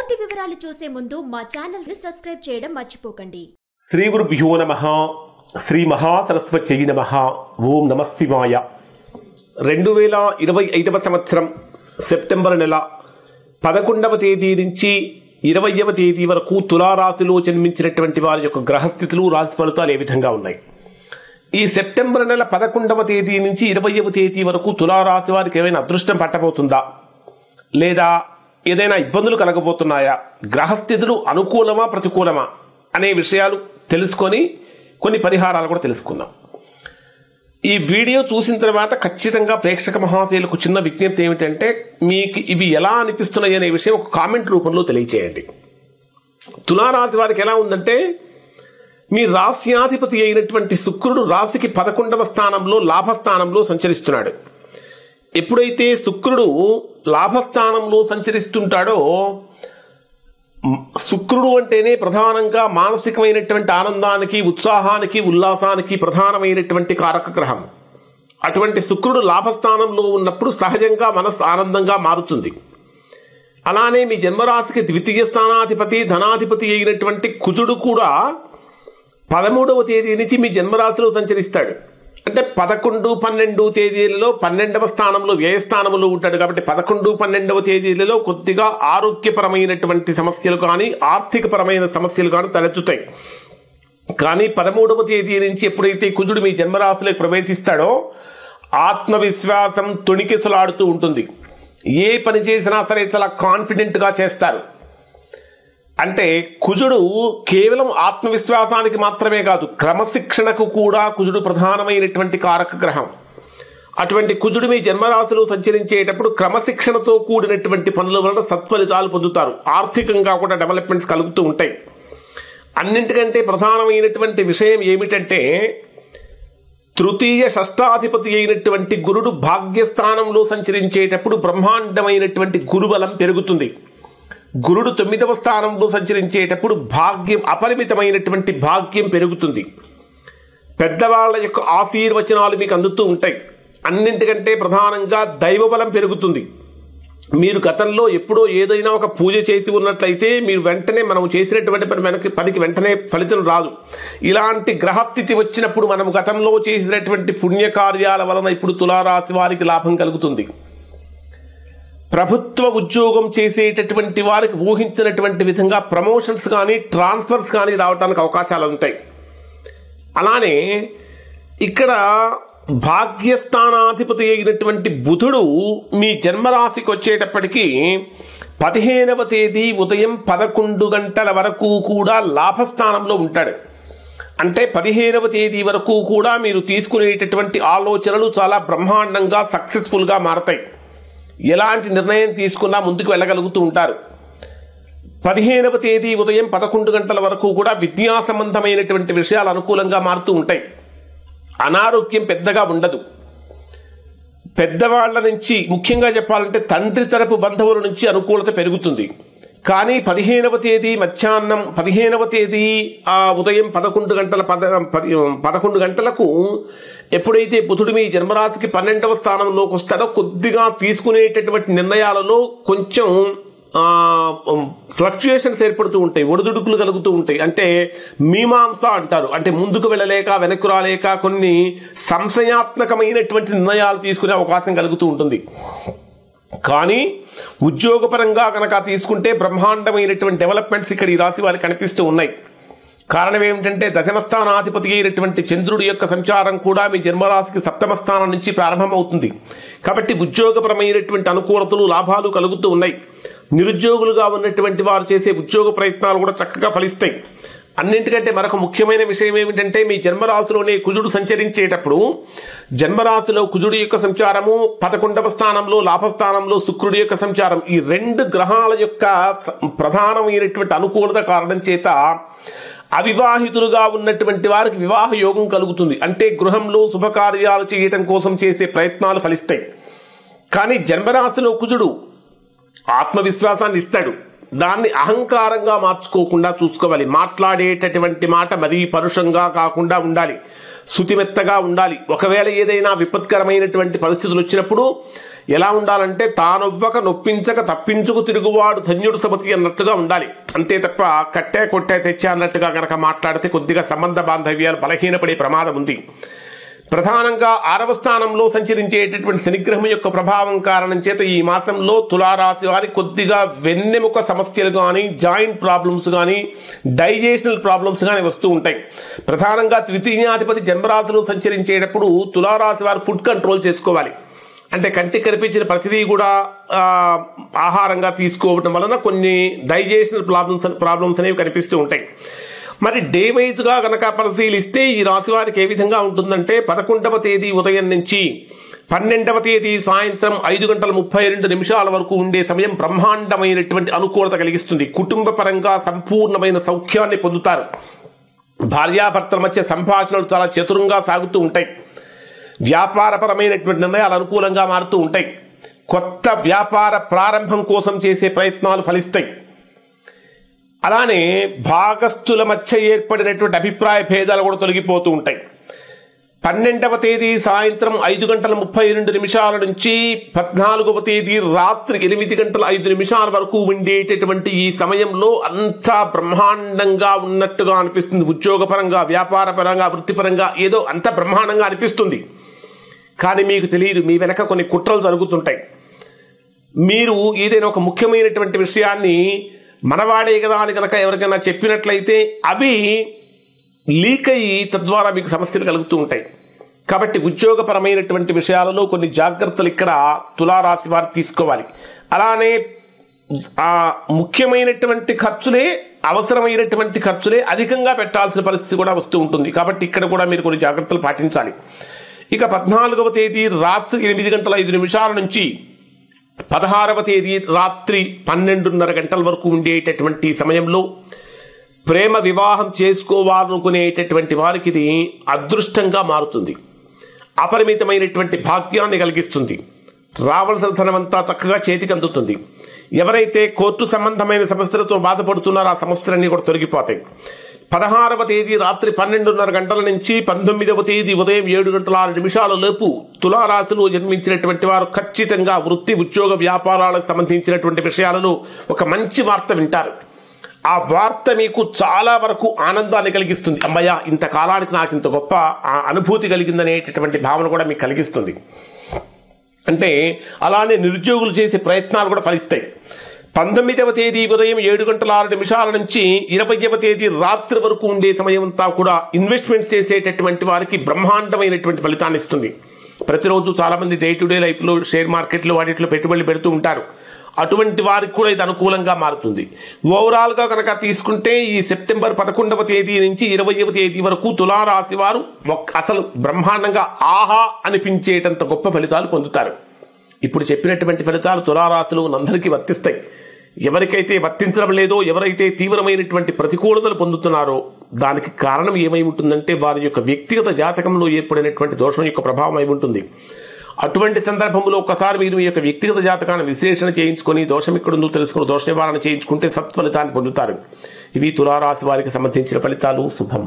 పూర్తి వివరాలు చూసే ముందు మా ఛానల్ ని సబ్స్క్రైబ్ చేయడం మర్చిపోకండి. శ్రీ గురుభ్యో నమః. శ్రీ మహాసరస్వత్యై నమః. ఓం నమః శివాయ. 2025వ సంవత్సరం సెప్టెంబర్ నెల 11వ తేదీ నుంచి 20వ తేదీ వరకు తులారాశిలో జన్మించినటువంటి వారి యొక్క గ్రహస్థితులు రాశి ఫలితాలు ఏ విధంగా ఉన్నాయి? ఈ సెప్టెంబర్ నెల 11వ తేదీ నుంచి 20వ తేదీ వరకు తులారాశి వారికి ఏమైనా అదృష్టం పట్టబోతుందా, లేదా ఏదైనా ఇబ్బందులు కలగబోతున్నాయా, గ్రహస్థితులు అనుకూలమా ప్రతికూలమా అనే విషయాలు తెలుసుకొని కొన్ని పరిహారాలు కూడా తెలుసుకుందాం. ఈ వీడియో చూసిన తర్వాత ఖచ్చితంగా ప్రేక్షక మహాశయులకు చిన్న విజ్ఞప్తి ఏమిటంటే, మీకు ఇవి ఎలా అనిపిస్తున్నాయి అనే విషయం ఒక కామెంట్ రూపంలో తెలియచేయండి. తులారాశి వారికి ఎలా ఉందంటే, మీ రాశ్యాధిపతి అయినటువంటి శుక్రుడు రాశికి 11వ స్థానంలో లాభస్థానంలో సంచరిస్తున్నాడు. ఎప్పుడైతే శుక్రుడు లాభస్థానంలో సంచరిస్తుంటాడో, శుక్రుడు అంటేనే ప్రధానంగా మానసికమైనటువంటి ఆనందానికి, ఉత్సాహానికి, ఉల్లాసానికి ప్రధానమైనటువంటి కారక గ్రహం. అటువంటి శుక్రుడు లాభస్థానంలో ఉన్నప్పుడు సహజంగా మనస్సు ఆనందంగా మారుతుంది. అలానే మీ జన్మరాశికి ద్వితీయ స్థానాధిపతి, ధనాధిపతి అయినటువంటి కుజుడు కూడా 13వ తేదీ నుంచి మీ జన్మరాశిలో సంచరిస్తాడు. అంటే 11, 12 తేదీలలో 12వ స్థానంలో వ్యయస్థానంలో ఉంటాడు. కాబట్టి 11, 12వ తేదీలలో కొద్దిగా ఆరోగ్యపరమైనటువంటి సమస్యలు కానీ, ఆర్థికపరమైన సమస్యలు కానీ తలెత్తుతాయి. కానీ 13వ తేదీ నుంచి ఎప్పుడైతే కుజుడు మీ జన్మరాశిలోకి ప్రవేశిస్తాడో, ఆత్మవిశ్వాసం తొణికిసలాడుతూ ఉంటుంది. ఏ పని చేసినా సరే చాలా కాన్ఫిడెంట్గా చేస్తారు. అంటే కుజుడు కేవలం ఆత్మవిశ్వాసానికి మాత్రమే కాదు, క్రమశిక్షణకు కూడా కుజుడు ప్రధానమైనటువంటి కారక గ్రహం. అటువంటి కుజుడు మీ జన్మరాశిలో సంచరించేటప్పుడు క్రమశిక్షణతో కూడినటువంటి పనుల వలన సత్ఫలితాలు పొందుతారు. ఆర్థికంగా కూడా డెవలప్మెంట్స్ కలుగుతూ ఉంటాయి. అన్నింటికంటే ప్రధానమైనటువంటి విషయం ఏమిటంటే, తృతీయ షష్టాధిపతి అయినటువంటి గురుడు భాగ్యస్థానంలో సంచరించేటప్పుడు బ్రహ్మాండమైనటువంటి గురుబలం పెరుగుతుంది. గురుడు 9వ స్థానంలో సంచరించేటప్పుడు భాగ్యం, అపరిమితమైనటువంటి భాగ్యం పెరుగుతుంది. పెద్దవాళ్ళ యొక్క ఆశీర్వచనాలు మీకు అందుతూ ఉంటాయి. అన్నింటికంటే ప్రధానంగా దైవబలం పెరుగుతుంది. మీరు గతంలో ఎప్పుడో ఏదైనా ఒక పూజ చేసి ఉన్నట్లయితే మీరు వెంటనే మనం చేసినటువంటి పనికి వెంటనే ఫలితం రాదు. ఇలాంటి గ్రహస్థితి వచ్చినప్పుడు మనం గతంలో చేసినటువంటి పుణ్యకార్యాల వలన ఇప్పుడు తులారాశి వారికి లాభం కలుగుతుంది. ప్రభుత్వ ఉద్యోగం చేసేటటువంటి వారికి ఊహించినటువంటి విధంగా ప్రమోషన్స్ కానీ, ట్రాన్స్ఫర్స్ కానీ రావడానికి అవకాశాలు ఉంటాయి. అలానే ఇక్కడ భాగ్యస్థానాధిపతి అయినటువంటి బుధుడు మీ జన్మరాశికి వచ్చేటప్పటికీ 15వ తేదీ ఉదయం 11 గంటల వరకు కూడా లాభస్థానంలో ఉంటాడు. అంటే 15వ తేదీ వరకు కూడా మీరు తీసుకునేటటువంటి ఆలోచనలు చాలా బ్రహ్మాండంగా సక్సెస్ఫుల్గా మారతాయి. ఎలాంటి నిర్ణయం తీసుకున్నా ముందుకు వెళ్ళగలుగుతూ ఉంటారు. 15వ తేదీ ఉదయం 11 గంటల వరకు కూడా విద్యా సంబంధమైనటువంటి విషయాలు అనుకూలంగా మారుతూ ఉంటాయి. అనారోగ్యం పెద్దగా ఉండదు. పెద్దవాళ్ల నుంచి, ముఖ్యంగా చెప్పాలంటే తండ్రి తరపు బంధువుల నుంచి అనుకూలత పెరుగుతుంది. కానీ 15వ తేదీ మధ్యాహ్నం, 15వ తేదీ ఉదయం 11 గంటలకు ఎప్పుడైతే బుధుడు మీ జన్మరాశికి 12వ స్థానంలోకి వస్తాడో, కొద్దిగా తీసుకునేటటువంటి నిర్ణయాలలో కొంచెం ఫ్లక్చుయేషన్స్ ఏర్పడుతూ ఉంటాయి, ఒడిదుడుకులు కలుగుతూ ఉంటాయి. అంటే మీమాంస అంటారు. అంటే ముందుకు వెళ్ళలేక, వెనక్కు రాలేక కొన్ని సంశయాత్మకమైనటువంటి నిర్ణయాలు తీసుకునే అవకాశం కలుగుతూ ఉంటుంది. కానీ ఉద్యోగపరంగా కనుక తీసుకుంటే బ్రహ్మాండమైనటువంటి డెవలప్మెంట్స్ ఇక్కడ ఈ రాశి వారికి కనిపిస్తూ ఉన్నాయి. కారణం ఏమిటంటే, దశమస్థానాధిపతి అయినటువంటి చంద్రుడి యొక్క సంచారం కూడా మీ జన్మరాశికి 7వ స్థానం నుంచి ప్రారంభమవుతుంది. కాబట్టి ఉద్యోగపరమైనటువంటి అనుకూలతలు, లాభాలు కలుగుతూ ఉన్నాయి. నిరుద్యోగులుగా ఉన్నటువంటి వారు చేసే ఉద్యోగ ప్రయత్నాలు కూడా చక్కగా ఫలిస్తాయి. అన్నింటికంటే మరొక ముఖ్యమైన విషయం ఏమిటంటే, మీ జన్మరాశిలోనే కుజుడు సంచరించేటప్పుడు, జన్మరాశిలో కుజుడి యొక్క సంచారము, 11వ స్థానంలో లాభస్థానంలో శుక్రుడి యొక్క సంచారం, ఈ 2 గ్రహాల యొక్క ప్రధానమైనటువంటి అనుకూలత కారణం చేత అవివాహితులుగా ఉన్నటువంటి వారికి వివాహ యోగం కలుగుతుంది. అంటే గృహంలో శుభకార్యాలు చేయటం కోసం చేసే ప్రయత్నాలు ఫలిస్తాయి. కానీ జన్మరాశిలో కుజుడు ఆత్మవిశ్వాసాన్ని ఇస్తాడు. దాన్ని అహంకారంగా మార్చుకోకుండా చూసుకోవాలి. మాట్లాడేటటువంటి మాట మరీ పరుషంగా కాకుండా ఉండాలి, శుతిమెత్తగా ఉండాలి. ఒకవేళ ఏదైనా విపత్కరమైనటువంటి పరిస్థితులు వచ్చినప్పుడు ఎలా ఉండాలంటే తానొవ్వక నొప్పించక తప్పించుకు తిరుగువాడు ధన్యుడు సమతి అన్నట్టుగా ఉండాలి. అంతే తప్ప కట్టే కొట్టే తెచ్చా అన్నట్టుగా గనక మాట్లాడితే కొద్దిగా సంబంధ బాంధవ్యాలు బలహీనపడే ప్రమాదం ఉంది. ప్రధానంగా 6వ స్థానంలో సంచరించేటటువంటి శనిగ్రహం యొక్క ప్రభావం కారణం చేత ఈ మాసంలో తులారాశి వారికి కొద్దిగా వెన్నెముక సమస్యలు కానీ, జాయింట్ ప్రాబ్లమ్స్ కానీ, డైజెషనల్ ప్రాబ్లమ్స్ కానీ వస్తూ ఉంటాయి. ప్రధానంగా తృతీయాధిపతి జన్మరాశిలో సంచరించేటప్పుడు తులారాశి వారు ఫుడ్ కంట్రోల్ చేసుకోవాలి. అంటే కంటికి కనిపించిన ప్రతిదీ కూడా ఆహారంగా తీసుకోవడం వలన కొన్ని డైజెషనల్ ప్రాబ్లమ్స్ అనేవి కనిపిస్తూ ఉంటాయి. మరి డే వైజ్గా కనుక పరిశీలిస్తే ఈ రాశి వారికి ఏ విధంగా ఉంటుందంటే 11వ తేదీ ఉదయం నుంచి 12వ తేదీ సాయంత్రం 5:32 వరకు ఉండే సమయం బ్రహ్మాండమైనటువంటి అనుకూలత కలిగిస్తుంది. కుటుంబ పరంగా సంపూర్ణమైన సౌఖ్యాన్ని పొందుతారు. భార్యాభర్తల మధ్య సంభాషణలు చాలా చతురంగా సాగుతూ ఉంటాయి. వ్యాపారపరమైనటువంటి నిర్ణయాలు అనుకూలంగా మారుతూ ఉంటాయి. కొత్త వ్యాపార ప్రారంభం కోసం చేసే ప్రయత్నాలు ఫలిస్తాయి. అలానే భాగస్థుల మధ్య ఏర్పడినటువంటి అభిప్రాయ భేదాలు కూడా తొలగిపోతూ ఉంటాయి. 12వ తేదీ సాయంత్రం 5:32 నుంచి 14వ తేదీ రాత్రి 8:05 వరకు ఉండేటటువంటి ఈ సమయంలో అంతా బ్రహ్మాండంగా ఉన్నట్టుగా అనిపిస్తుంది. ఉద్యోగపరంగా, వ్యాపారపరంగా, వృత్తిపరంగా ఏదో అంత బ్రహ్మాండంగా అనిపిస్తుంది. కానీ మీకు తెలియదు, మీ వెనక కొన్ని కుట్రలు జరుగుతుంటాయి. మీరు ఏదైనా ఒక ముఖ్యమైనటువంటి విషయాన్ని మనవాడే కదా అని కనుక ఎవరికైనా చెప్పినట్లయితే అవి లీక్ అయ్యి తద్వారా మీకు సమస్యలు కలుగుతూ ఉంటాయి. కాబట్టి ఉద్యోగపరమైనటువంటి విషయాలలో కొన్ని జాగ్రత్తలు ఇక్కడ తులారాశి వారు తీసుకోవాలి. అలానే ముఖ్యమైనటువంటి ఖర్చులే, అవసరమైనటువంటి ఖర్చులే అధికంగా పెట్టాల్సిన పరిస్థితి కూడా వస్తూ ఉంటుంది. కాబట్టి ఇక్కడ కూడా మీరు కొన్ని జాగ్రత్తలు పాటించాలి. ఇక 14వ తేదీ రాత్రి 8:05 నుంచి 16వ తేదీ రాత్రి 12:30 వరకు ఉండేటటువంటి సమయంలో ప్రేమ వివాహం చేసుకోవాలనుకునేటటువంటి వారికి ఇది అదృష్టంగా మారుతుంది. అపరిమితమైనటువంటి భాగ్యాన్ని కలిగిస్తుంది. రావాల్సిన ధనమంతా చక్కగా చేతికి అందుతుంది. ఎవరైతే కోర్టు సంబంధమైన సమస్యలతో బాధపడుతున్నారో ఆ సమస్యలన్నీ కూడా తొలగిపోతాయి. 16వ తేదీ రాత్రి 12:30 నుంచి 19వ తేదీ ఉదయం 7:06 లోపు తులారాశిలో జన్మించినటువంటి వారు ఖచ్చితంగా వృత్తి, ఉద్యోగ, వ్యాపారాలకు సంబంధించినటువంటి విషయాలను ఒక మంచి వార్త వింటారు. ఆ వార్త మీకు చాలా వరకు ఆనందాన్ని కలిగిస్తుంది. అమ్మయ్య, ఇంతకాలానికి నాకు ఇంత గొప్ప అనుభూతి కలిగిందనేటటువంటి భావన కూడా మీకు కలిగిస్తుంది. అంటే అలానే నిరుద్యోగులు చేసే ప్రయత్నాలు కూడా ఫలిస్తాయి. 19వ తేదీ ఉదయం 7:06 నుంచి 20వ తేదీ రాత్రి వరకు ఉండే సమయం అంతా కూడా ఇన్వెస్ట్మెంట్స్ చేసేటటువంటి వారికి బ్రహ్మాండమైనటువంటి ఫలితాన్ని ఇస్తుంది. ప్రతిరోజు చాలామంది డే టు డే లైఫ్లో షేర్ మార్కెట్లో వాటిలో పెట్టుబడులు పెడుతూ ఉంటారు. అటువంటి వారికి కూడా ఇది అనుకూలంగా మారుతుంది. ఓవరాల్గా కనుక తీసుకుంటే ఈ సెప్టెంబర్ 11వ తేదీ నుంచి 20వ తేదీ వరకు తులారాశి వారు అసలు బ్రహ్మాండంగా ఆహా అనిపించేటంత గొప్ప ఫలితాలు పొందుతారు. ఇప్పుడు చెప్పినటువంటి ఫలితాలు తులారాశిలో అందరికీ వర్తిస్తాయి. ఎవరికైతే వర్తించడం లేదో, ఎవరైతే తీవ్రమైనటువంటి ప్రతికూలతలు పొందుతున్నారో దానికి కారణం ఏమై ఉంటుందంటే వారి యొక్క వ్యక్తిగత జాతకంలో ఏర్పడినటువంటి దోషం యొక్క ప్రభావం అయి ఉంటుంది. అటువంటి సందర్భంలో ఒకసారి మీరు మీ యొక్క వ్యక్తిగత జాతకాన్ని విశ్లేషణ చేయించుకొని దోషం ఎక్కడుందో తెలుసుకుని దోష నివారణ చేయించుకుంటే సత్ఫలితాన్ని పొందుతారు. ఇవి తులారాశి వారికి సంబంధించిన ఫలితాలు. శుభం.